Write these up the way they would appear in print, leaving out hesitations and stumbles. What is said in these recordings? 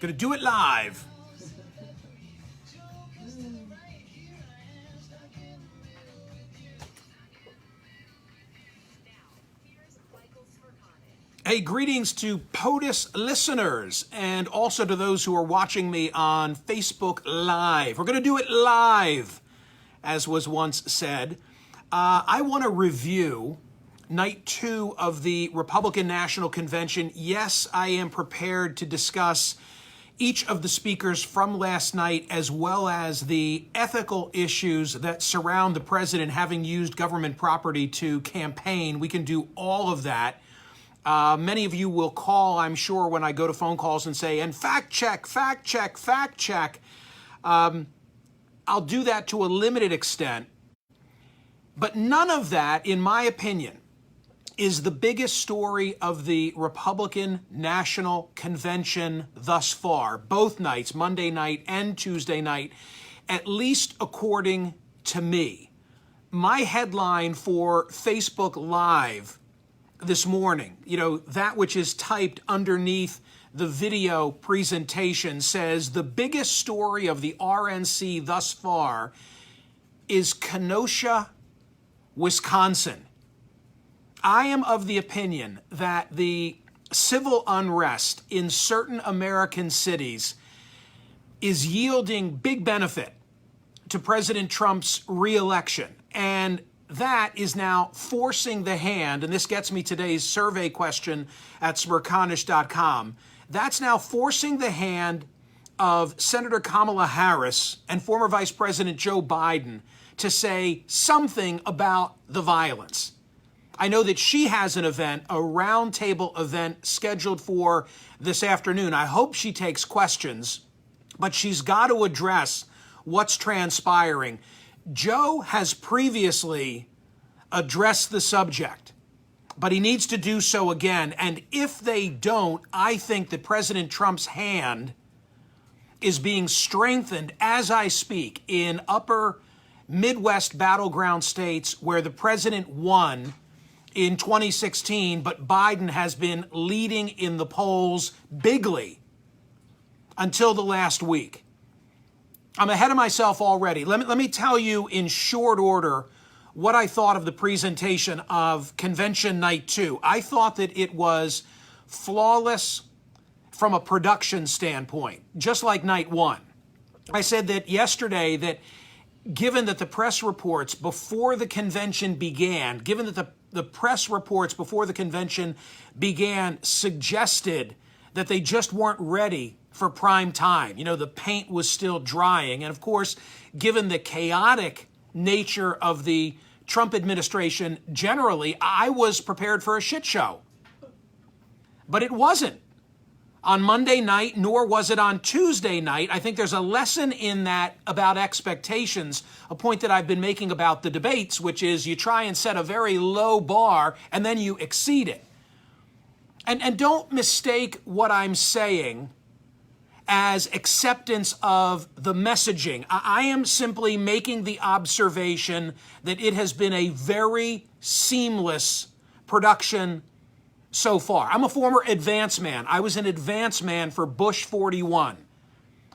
Gonna do it live. Hey, greetings to POTUS listeners and also to those who are watching me on Facebook Live. We're going to do it live, as was once said. I want to review night 2 of the Republican National Convention. Yes, I am prepared to discuss each of the speakers from last night, as well as the ethical issues that surround the president having used government property to campaign. We can do all of that. Many of you will call, I'm sure, when I go to phone calls and say, and fact check, fact check, fact check. I'll do that to a limited extent. But none of that, in my opinion, is the biggest story of the Republican National Convention thus far, both nights, Monday night and Tuesday night, at least according to me. My headline for Facebook Live this morning, that which is typed underneath the video presentation says the biggest story of the RNC thus far is Kenosha, Wisconsin. I am of the opinion that the civil unrest in certain American cities is yielding big benefit to President Trump's reelection. And that is now forcing the hand, and this gets me today's survey question at smirconish.com. That's now forcing the hand of Senator Kamala Harris and former Vice President Joe Biden to say something about the violence. I know that she has an event, a roundtable event scheduled for this afternoon. I hope she takes questions, but she's got to address what's transpiring. Joe has previously addressed the subject, but he needs to do so again. And if they don't, I think that President Trump's hand is being strengthened as I speak in upper Midwest battleground states where the president won in 2016, but Biden has been leading in the polls bigly until the last week. I'm ahead of myself already. Let me tell you in short order what I thought of the presentation of Convention Night 2. I thought that it was flawless from a production standpoint, just like Night 1. I said that yesterday that given that the press reports before the convention began, given that the press reports before the convention began suggested that they just weren't ready for prime time. The paint was still drying. And of course, given the chaotic nature of the Trump administration generally, I was prepared for a shit show. But it wasn't on Monday night, nor was it on Tuesday night. I think there's a lesson in that about expectations, a point that I've been making about the debates, which is you try and set a very low bar and then you exceed it. And don't mistake what I'm saying as acceptance of the messaging. I am simply making the observation that it has been a very seamless production so far. I'm a former advance man. I was an advance man for Bush 41,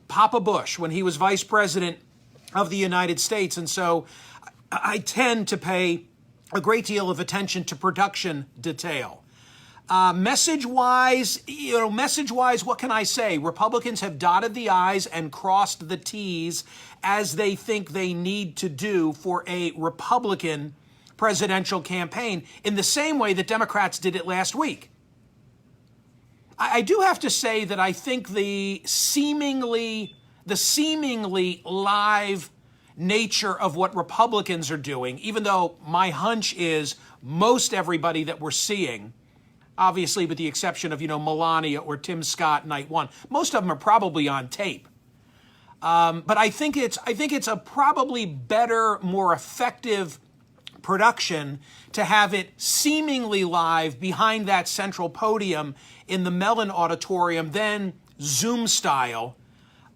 Papa Bush, when he was vice president of the United States. And so I tend to pay a great deal of attention to production detail. Message-wise, what can I say? Republicans have dotted the I's and crossed the T's as they think they need to do for a Republican presidential campaign in the same way that Democrats did it last week. I do have to say that I think the seemingly live nature of what Republicans are doing, even though my hunch is most everybody that we're seeing, obviously with the exception of, Melania or Tim Scott, Night 1. Most of them are probably on tape. But I think it's a probably better, more effective production to have it seemingly live behind that central podium in the Mellon Auditorium than Zoom style.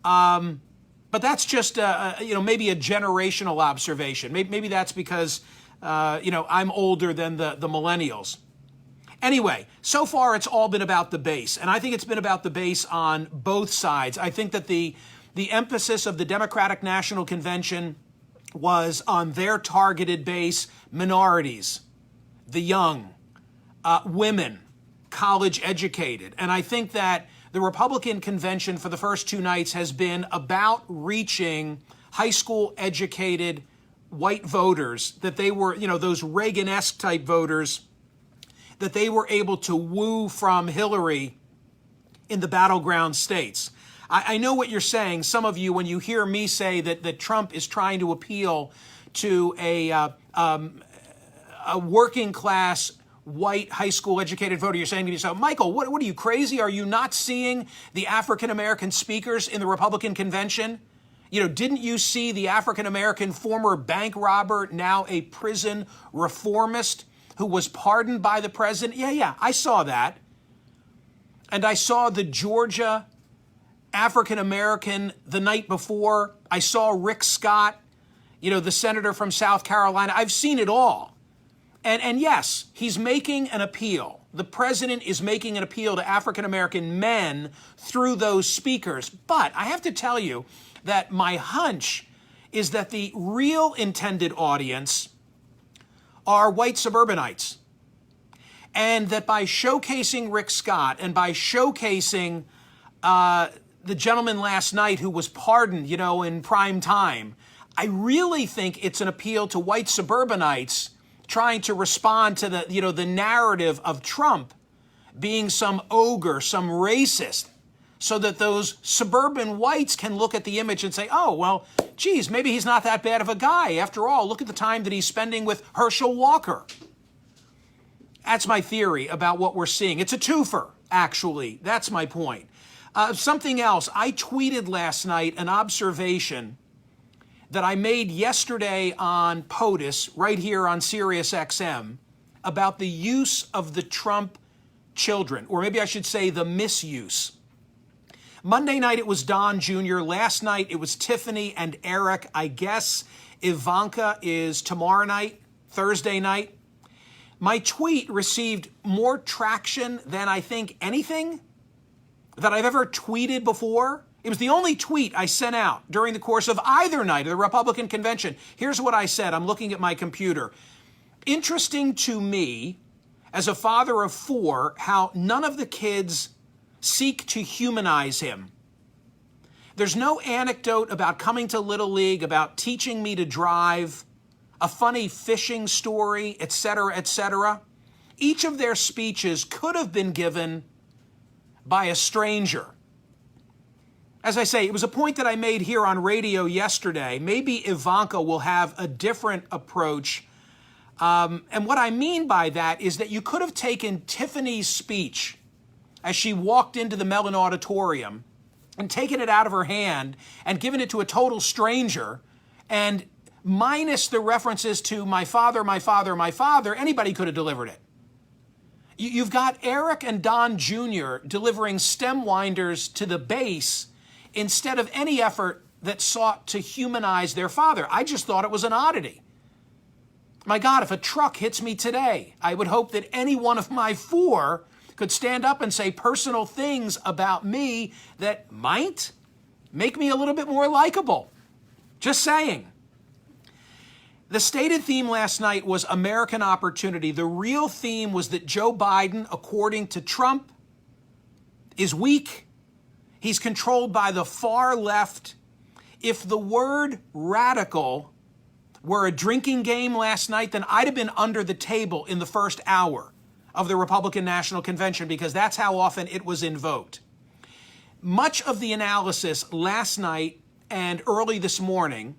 But that's just, maybe a generational observation. Maybe that's because, I'm older than the millennials. Anyway, so far it's all been about the base, and I think it's been about the base on both sides. I think that the emphasis of the Democratic National Convention was on their targeted base: minorities, the young, women, college educated. And I think that the Republican convention for the first two nights has been about reaching high school educated white voters, that they were, those Reagan-esque type voters that they were able to woo from Hillary in the battleground states. I know what you're saying, some of you, when you hear me say that Trump is trying to appeal to a working class white high school educated voter. You're saying to yourself, Michael, what are you, crazy? Are you not seeing the African American speakers in the Republican convention? Didn't you see the African American former bank robber, now a prison reformist, who was pardoned by the president? Yeah, I saw that. And I saw the Georgia African American the night before. I saw Rick Scott, the senator from South Carolina. I've seen it all. And yes, he's making an appeal. The president is making an appeal to African American men through those speakers. But I have to tell you that my hunch is that the real intended audience are white suburbanites. And that by showcasing Rick Scott and by showcasing the gentleman last night who was pardoned, in prime time, I really think it's an appeal to white suburbanites trying to respond to the narrative of Trump being some ogre, some racist, so that those suburban whites can look at the image and say, oh, well, geez, maybe he's not that bad of a guy. After all, look at the time that he's spending with Herschel Walker. That's my theory about what we're seeing. It's a twofer, actually. That's my point. Something else, I tweeted last night an observation that I made yesterday on POTUS, right here on SiriusXM, about the use of the Trump children, or maybe I should say the misuse. Monday night it was Don Jr., last night it was Tiffany and Eric. I guess Ivanka is tomorrow night, Thursday night. My tweet received more traction than I think anything that I've ever tweeted before. It was the only tweet I sent out during the course of either night of the Republican convention. Here's what I said. I'm looking at my computer. Interesting to me, as a father of four, how none of the kids seek to humanize him. There's no anecdote about coming to Little League, about teaching me to drive, a funny fishing story, etc., etc. Each of their speeches could have been given by a stranger. As I say, it was a point that I made here on radio yesterday. Maybe Ivanka will have a different approach. And what I mean by that is that you could have taken Tiffany's speech as she walked into the Mellon Auditorium and taken it out of her hand and given it to a total stranger, and minus the references to my father, my father, my father, anybody could have delivered it. You've got Eric and Don Jr. delivering stem winders to the base instead of any effort that sought to humanize their father. I just thought it was an oddity. My God, if a truck hits me today, I would hope that any one of my four could stand up and say personal things about me that might make me a little bit more likable. Just saying. The stated theme last night was American opportunity. The real theme was that Joe Biden, according to Trump, is weak. He's controlled by the far left. If the word radical were a drinking game last night, then I'd have been under the table in the first hour of the Republican National Convention, because that's how often it was invoked. Much of the analysis last night and early this morning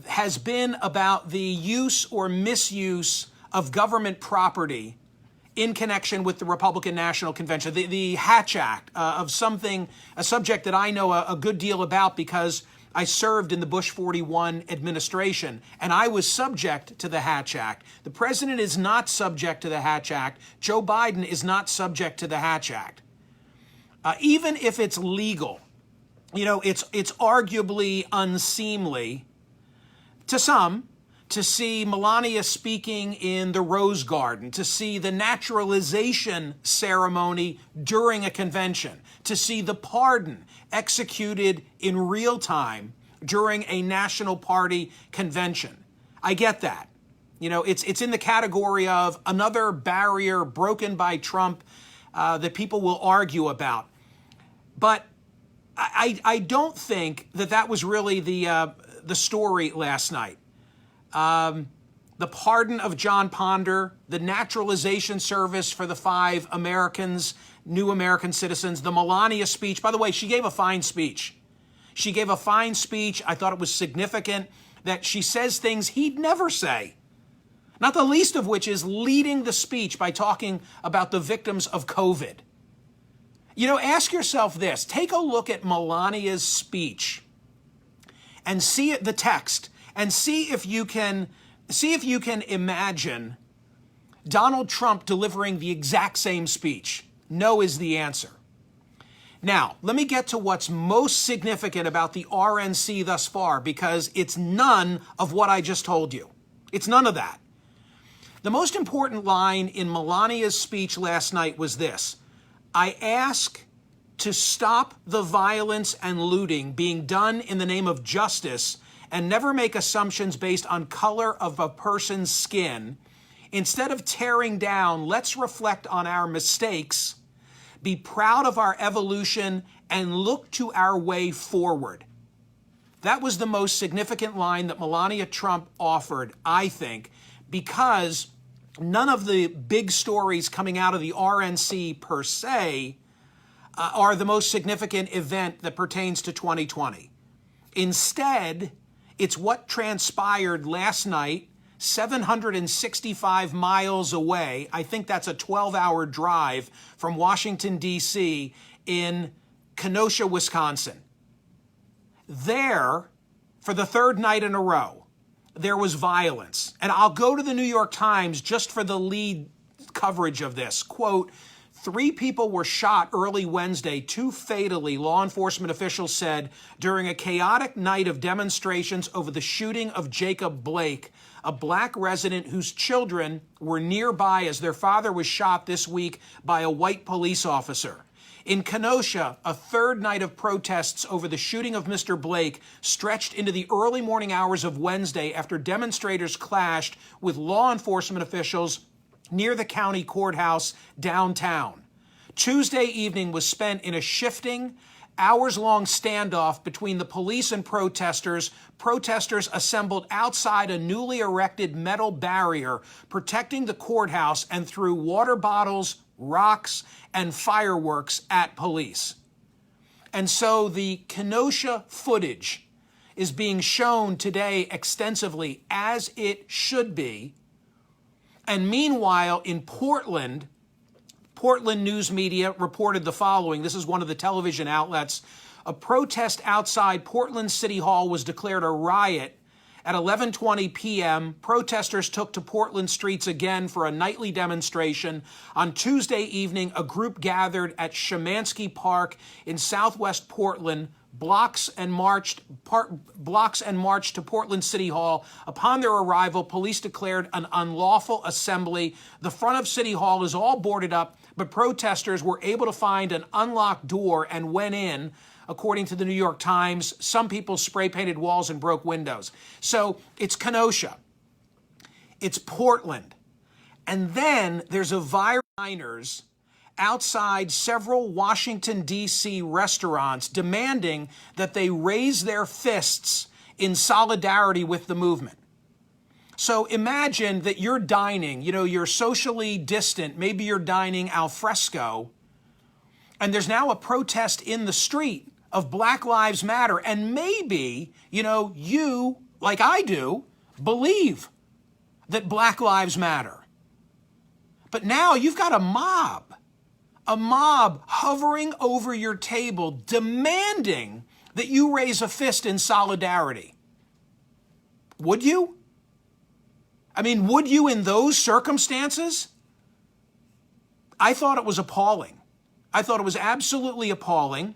has been about the use or misuse of government property in connection with the Republican National Convention, the Hatch Act, a subject that I know a good deal about because I served in the Bush 41 administration, and I was subject to the Hatch Act. The president is not subject to the Hatch Act. Joe Biden is not subject to the Hatch Act. Even if it's legal, it's arguably unseemly to some to see Melania speaking in the Rose Garden, to see the naturalization ceremony during a convention, to see the pardon executed in real time during a National Party convention. I get that. It's in the category of another barrier broken by Trump that people will argue about. But I don't think that was really the story last night. The pardon of John Ponder, the naturalization service for the 5 Americans, new American citizens, the Melania speech. By the way, she gave a fine speech. I thought it was significant that she says things he'd never say. Not the least of which is leading the speech by talking about the victims of COVID. Ask yourself this. Take a look at Melania's speech and see the text and see if you can imagine Donald Trump delivering the exact same speech. No is the answer. Now, let me get to what's most significant about the RNC thus far, because it's none of what I just told you. It's none of that. The most important line in Melania's speech last night was this: I ask to stop the violence and looting being done in the name of justice and never make assumptions based on color of a person's skin. Instead of tearing down, let's reflect on our mistakes, be proud of our evolution, and look to our way forward. That was the most significant line that Melania Trump offered, I think, because none of the big stories coming out of the RNC per se are the most significant event that pertains to 2020. Instead, it's what transpired last night, 765 miles away. I think that's a 12-hour drive from Washington, D.C., in Kenosha, Wisconsin. There, for the 3rd night in a row, there was violence. And I'll go to the New York Times just for the lead coverage of this. Quote, 3 people were shot early Wednesday, 2 fatally, law enforcement officials said, during a chaotic night of demonstrations over the shooting of Jacob Blake, a black resident whose children were nearby as their father was shot this week by a white police officer. In Kenosha, a 3rd night of protests over the shooting of Mr. Blake stretched into the early morning hours of Wednesday after demonstrators clashed with law enforcement officials near the county courthouse downtown. Tuesday evening was spent in a shifting, hours-long standoff between the police and protesters. Protesters assembled outside a newly erected metal barrier protecting the courthouse and threw water bottles, rocks, and fireworks at police. And so the Kenosha footage is being shown today extensively, as it should be. And meanwhile, in Portland news media reported the following. This is one of the television outlets. A protest outside Portland City Hall was declared a riot at 11:20 p.m. Protesters took to Portland streets again for a nightly demonstration. On Tuesday evening, a group gathered at Shemansky Park in southwest Portland, blocks and marched to Portland City Hall. Upon their arrival, police declared an unlawful assembly. The front of City Hall is all boarded up, but protesters were able to find an unlocked door and went in. According to the New York Times, some people spray-painted walls and broke windows. So it's Kenosha. It's Portland. And then there's a virus outside several Washington, D.C. restaurants demanding that they raise their fists in solidarity with the movement. So imagine that you're dining, you're socially distant, maybe you're dining al fresco, and there's now a protest in the street of Black Lives Matter, and maybe, you, like I do, believe that Black Lives Matter. But now you've got a mob hovering over your table demanding that you raise a fist in solidarity. Would you? I mean, would you in those circumstances? I thought it was appalling. I thought it was absolutely appalling.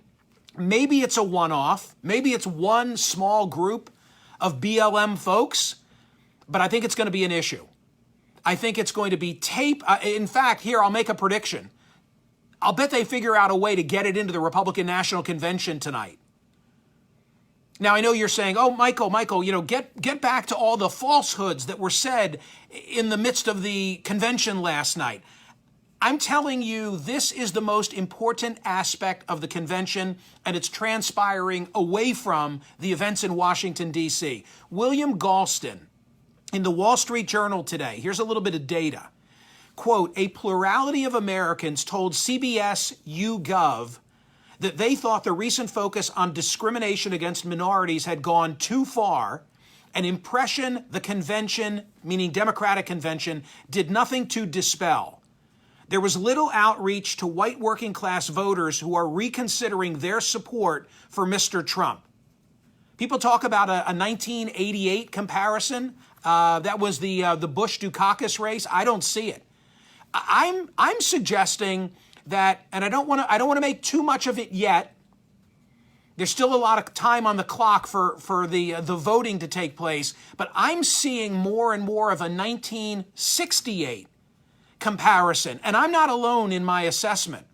Maybe it's a one-off. Maybe it's one small group of BLM folks. but I think it's going to be an issue. I think it's going to be tape. In fact, here, I'll make a prediction. I'll bet they figure out a way to get it into the Republican National Convention tonight. Now, I know you're saying, oh, Michael, get back to all the falsehoods that were said in the midst of the convention last night. I'm telling you, this is the most important aspect of the convention, and it's transpiring away from the events in Washington, D.C. William Galston, in the Wall Street Journal today, here's a little bit of data. Quote, a plurality of Americans told CBS YouGov that they thought the recent focus on discrimination against minorities had gone too far, an impression the convention, meaning Democratic convention, did nothing to dispel. There was little outreach to white working class voters who are reconsidering their support for Mr. Trump. People talk about a 1988 comparison. That was the Bush-Dukakis race. I don't see it. I'm suggesting that, and I don't want to make too much of it yet. There's still a lot of time on the clock for the voting to take place, but I'm seeing more and more of a 1968 comparison, and I'm not alone in my assessment.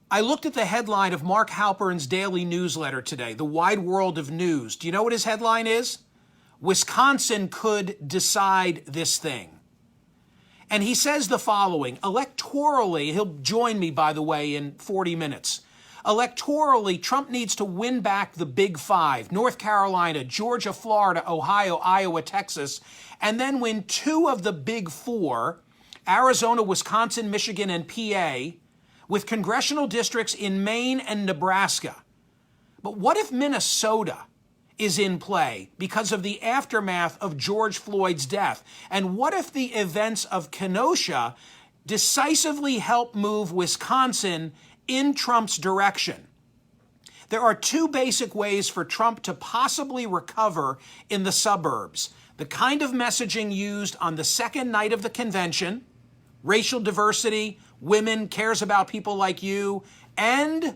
I looked at the headline of Mark Halpern's daily newsletter today, The Wide World of News. Do you know what his headline is? Wisconsin could decide this thing. And he says the following, electorally, he'll join me, by the way, in 40 minutes. Electorally, Trump needs to win back the Big Five, North Carolina, Georgia, Florida, Ohio, Iowa, Texas, and then win two of the Big Four, Arizona, Wisconsin, Michigan, and PA, with congressional districts in Maine and Nebraska. But what if Minnesota is in play because of the aftermath of George Floyd's death? And what if the events of Kenosha decisively help move Wisconsin in Trump's direction? There are two basic ways for Trump to possibly recover in the suburbs. The kind of messaging used on the second night of the convention, racial diversity, women, cares about people like you, and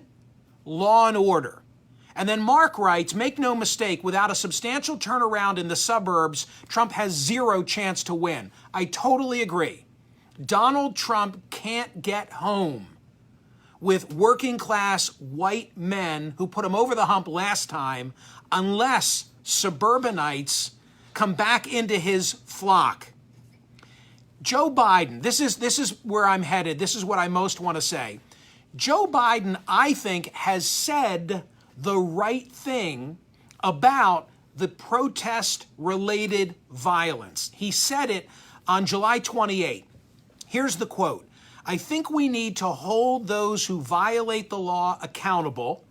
law and order. And then Mark writes, make no mistake, without a substantial turnaround in the suburbs, Trump has zero chance to win. I totally agree. Donald Trump can't get home with working class white men who put him over the hump last time unless suburbanites come back into his flock. Joe Biden, this is where I'm headed. This is what I most want to say. Joe Biden, I think, has said the right thing about the protest-related violence. He said it on July 28. Here's the quote. I think we need to hold those who violate the law accountable.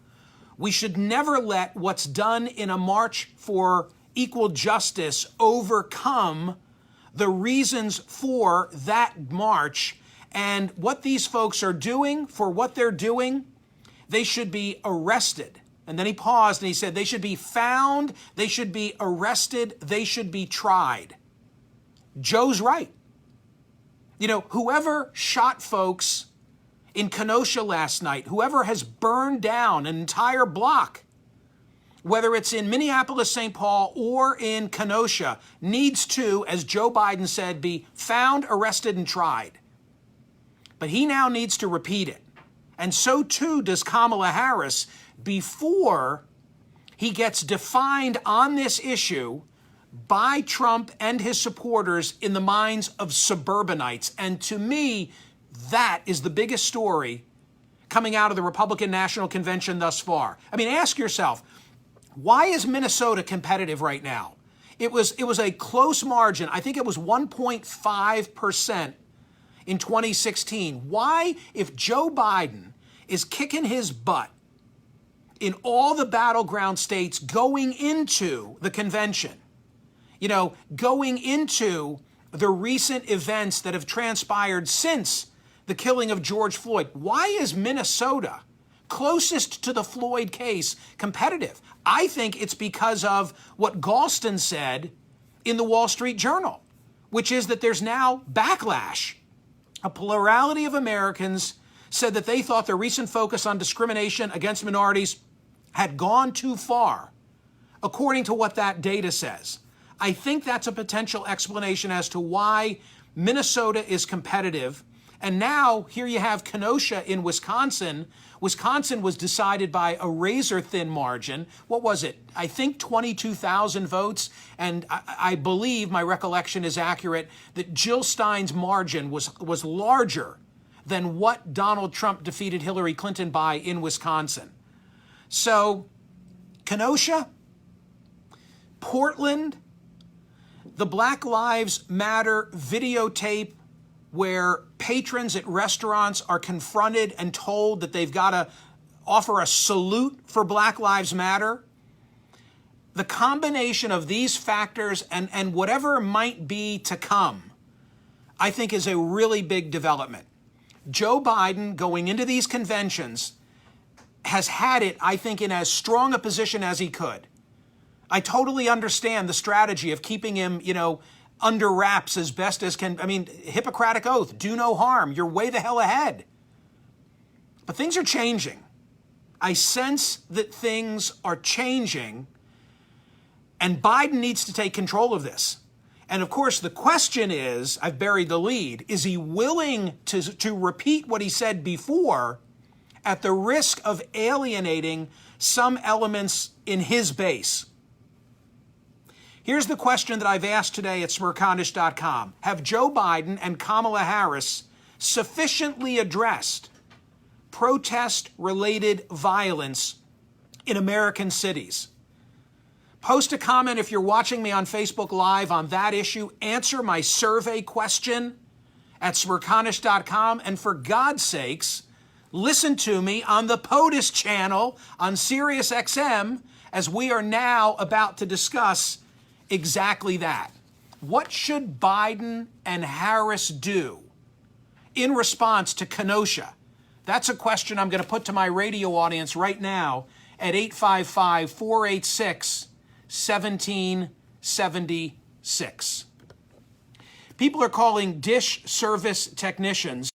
We should never let what's done in a march for equal justice overcome the reasons for that march. And what these folks are doing, for what they're doing, they should be arrested. And then he paused and he said, they should be found, they should be arrested, they should be tried. Joe's right. You know, whoever shot folks in Kenosha last night, whoever has burned down an entire block, whether it's in Minneapolis, St. Paul, or in Kenosha, needs to, as Joe Biden said, be found, arrested, and tried. But he now needs to repeat it. And so too does Kamala Harris before he gets defined on this issue by Trump and his supporters in the minds of suburbanites. And to me, that is the biggest story coming out of the Republican National Convention thus far. I mean, ask yourself, why is Minnesota competitive right now? It was a close margin. I think it was 1.5% in 2016. Why, if Joe Biden is kicking his butt in all the battleground states going into the convention, going into the recent events that have transpired since the killing of George Floyd, why is Minnesota, closest to the Floyd case, competitive? I think it's because of what Galston said in the Wall Street Journal, which is that there's now backlash. A plurality of Americans said that they thought the recent focus on discrimination against minorities had gone too far, according to what that data says. I think that's a potential explanation as to why Minnesota is competitive. And now here you have Kenosha in Wisconsin. Wisconsin was decided by a razor-thin margin. What was it? I think 22,000 votes. And I believe, my recollection is accurate, that Jill Stein's margin was larger than what Donald Trump defeated Hillary Clinton by in Wisconsin. So, Kenosha, Portland, the Black Lives Matter videotape where patrons at restaurants are confronted and told that they've got to offer a salute for Black Lives Matter. The combination of these factors and whatever might be to come, I think is a really big development. Joe Biden, going into these conventions, has had it, I think, in as strong a position as he could. I totally understand the strategy of keeping him, under wraps as best as can. I mean, Hippocratic oath, do no harm. You're way the hell ahead. But things are changing. I sense that things are changing, and Biden needs to take control of this. And of course, the question is, I've buried the lead, is he willing to repeat what he said before at the risk of alienating some elements in his base? Here's the question that I've asked today at smirconish.com. Have Joe Biden and Kamala Harris sufficiently addressed protest-related violence in American cities? Post a comment if you're watching me on Facebook Live on that issue. Answer my survey question at smirconish.com. And for God's sakes, listen to me on the POTUS channel on SiriusXM, as we are now about to discuss exactly that. What should Biden and Harris do in response to Kenosha? That's a question I'm going to put to my radio audience right now at 855-486-1776. People are calling dish service technicians